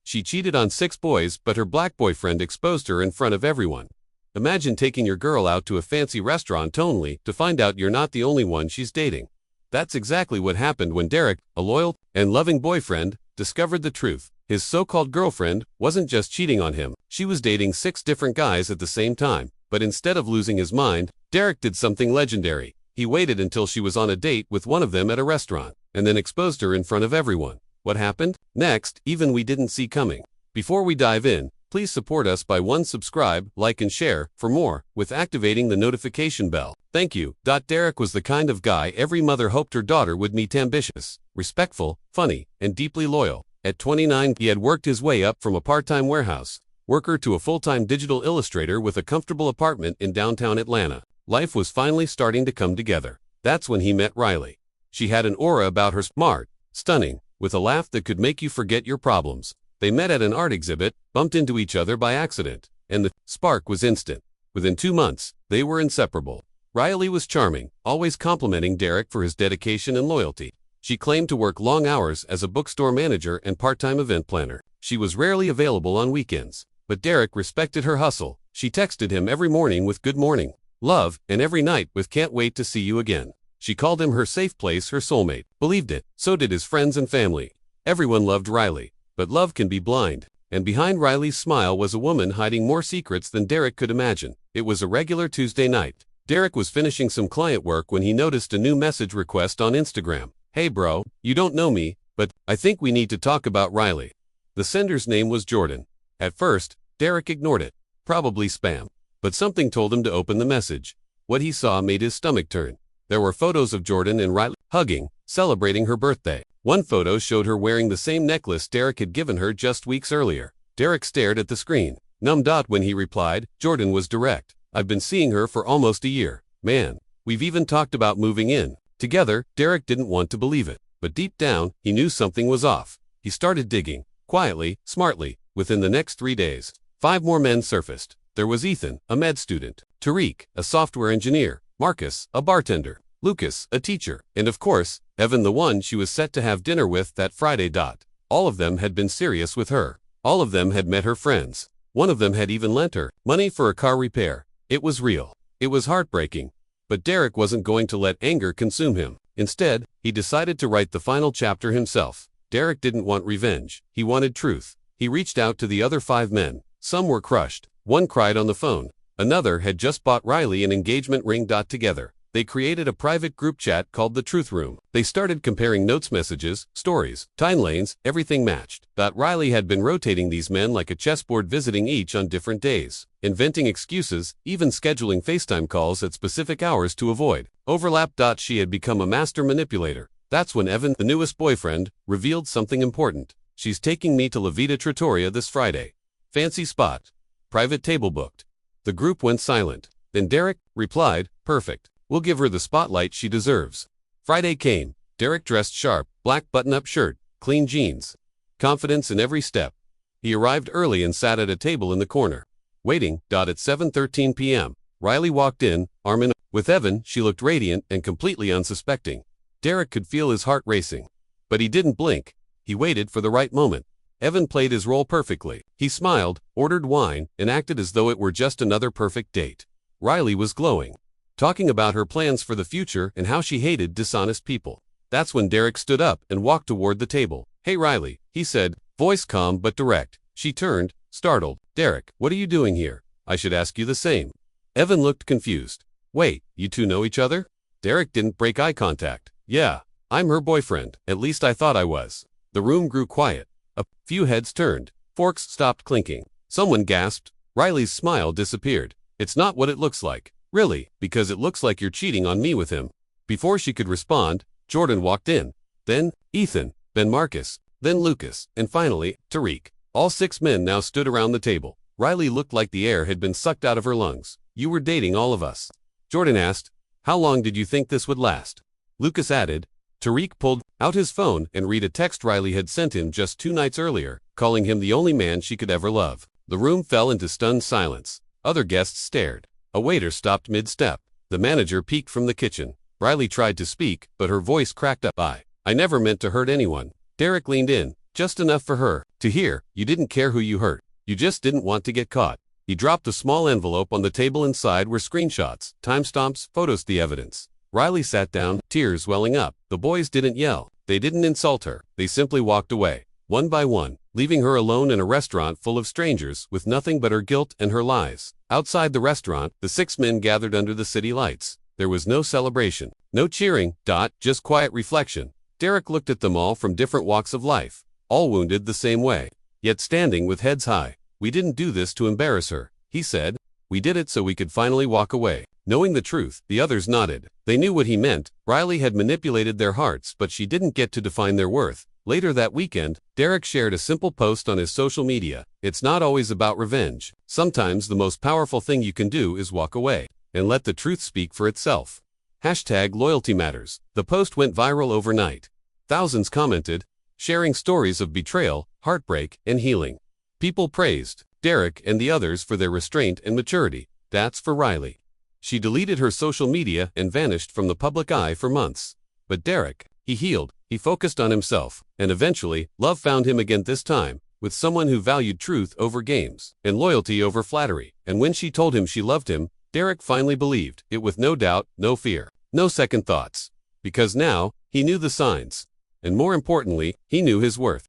She cheated on 6 boys, but her black boyfriend exposed her in front of everyone. Imagine taking your girl out to a fancy restaurant only to find out you're not the only one she's dating. That's exactly what happened when Derek, a loyal and loving boyfriend, discovered the truth. His so-called girlfriend wasn't just cheating on him, she was dating 6 different guys at the same time. But instead of losing his mind, Derek did something legendary. He waited until she was on a date with one of them at a restaurant, and then exposed her in front of everyone. What happened next, even we didn't see coming. Before we dive in, please support us by subscribe, like and share, for more, with activating the notification bell. Thank you. Derek was the kind of guy every mother hoped her daughter would meet: ambitious, respectful, funny, and deeply loyal. At 29, he had worked his way up from a part-time warehouse worker to a full-time digital illustrator with a comfortable apartment in downtown Atlanta. Life was finally starting to come together. That's when he met Riley. She had an aura about her, smart, stunning, with a laugh that could make you forget your problems. They met at an art exhibit, bumped into each other by accident, and the spark was instant. Within 2 months, they were inseparable. Riley was charming, always complimenting Derek for his dedication and loyalty. She claimed to work long hours as a bookstore manager and part-time event planner. She was rarely available on weekends. But Derek respected her hustle. She texted him every morning with "good morning, love," and every night with "can't wait to see you again." She called him her safe place, her soulmate. Believed it. So did his friends and family. Everyone loved Riley. But love can be blind. And behind Riley's smile was a woman hiding more secrets than Derek could imagine. It was a regular Tuesday night. Derek was finishing some client work when he noticed a new message request on Instagram. "Hey bro, you don't know me, but I think we need to talk about Riley." The sender's name was Jordan. At first, Derek ignored it. Probably spam. But something told him to open the message. What he saw made his stomach turn. There were photos of Jordan and Riley hugging, celebrating her birthday. One photo showed her wearing the same necklace Derek had given her just weeks earlier. Derek stared at the screen, numbed. When he replied, Jordan was direct. "I've been seeing her for almost a year. Man, we've even talked about moving in together." Derek didn't want to believe it, but deep down, he knew something was off. He started digging, quietly, smartly. Within the next 3 days, 5 more men surfaced. There was Ethan, a med student; Tariq, a software engineer; Marcus, a bartender; Lucas, a teacher; and of course, Evan, the one she was set to have dinner with that Friday. All of them had been serious with her. All of them had met her friends. One of them had even lent her money for a car repair. It was real. It was heartbreaking. But Derek wasn't going to let anger consume him. Instead, he decided to write the final chapter himself. Derek didn't want revenge. He wanted truth. He reached out to the other 5 men. Some were crushed. One cried on the phone. Another had just bought Riley an engagement ring. Together, they created a private group chat called the Truth Room. They started comparing notes, messages, stories, timelines. Everything matched. Riley had been rotating these men like a chessboard, visiting each on different days, inventing excuses, even scheduling FaceTime calls at specific hours to avoid overlap. She had become a master manipulator. That's when Evan, the newest boyfriend, revealed something important. "She's taking me to La Vita Trattoria this Friday. Fancy spot. Private table booked." The group went silent. Then Derek replied, "Perfect. We'll give her the spotlight she deserves." Friday came. Derek dressed sharp, black button-up shirt, clean jeans. Confidence in every step. He arrived early and sat at a table in the corner, waiting. At 7:13 p.m., Riley walked in, arm in arm with Evan. She looked radiant and completely unsuspecting. Derek could feel his heart racing. But he didn't blink. He waited for the right moment. Evan played his role perfectly. He smiled, ordered wine, and acted as though it were just another perfect date. Riley was glowing, talking about her plans for the future and how she hated dishonest people. That's when Derek stood up and walked toward the table. "Hey Riley," he said, voice calm but direct. She turned, startled. "Derek, what are you doing here? I should ask you the same." Evan looked confused. "Wait, you two know each other?" Derek didn't break eye contact. "Yeah, I'm her boyfriend. At least I thought I was." The room grew quiet. A few heads turned. Forks stopped clinking. Someone gasped. Riley's smile disappeared. "It's not what it looks like." "Really? Because it looks like you're cheating on me with him." Before she could respond, Jordan walked in. Then Ethan, then Marcus, then Lucas, and finally, Tariq. All 6 men now stood around the table. Riley looked like the air had been sucked out of her lungs. "You were dating all of us?" Jordan asked. "How long did you think this would last?" Lucas added. Tariq pulled out his phone and read a text Riley had sent him just 2 nights earlier, calling him the only man she could ever love. The room fell into stunned silence. Other guests stared. A waiter stopped mid-step. The manager peeked from the kitchen. Riley tried to speak, but her voice cracked up. I never meant to hurt anyone." Derek leaned in, just enough for her. To hear, you didn't care who you hurt. You just didn't want to get caught. He dropped a small envelope on the table. Inside were screenshots, timestamps, photos, the evidence. Riley sat down, tears welling up. The boys didn't yell. They didn't insult her. They simply walked away, one by one, leaving her alone in a restaurant full of strangers with nothing but her guilt and her lies. Outside the restaurant, the 6 men gathered under the city lights. There was no celebration, no cheering, just quiet reflection. Derek looked at them all from different walks of life, all wounded the same way, yet standing with heads high. We didn't do this to embarrass her, he said. We did it so we could finally walk away. Knowing the truth, the others nodded. They knew what he meant. Riley had manipulated their hearts, but she didn't get to define their worth. Later that weekend, Derek shared a simple post on his social media. It's not always about revenge. Sometimes the most powerful thing you can do is walk away and let the truth speak for itself. #loyalty matters. The post went viral overnight. Thousands commented, sharing stories of betrayal, heartbreak, and healing. People praised Derek and the others for their restraint and maturity. That's for Riley. She deleted her social media and vanished from the public eye for months. But Derek, he healed, he focused on himself, and eventually, love found him again, this time with someone who valued truth over games and loyalty over flattery. And when she told him she loved him, Derek finally believed it with no doubt, no fear, no second thoughts. Because now, he knew the signs. And more importantly, he knew his worth.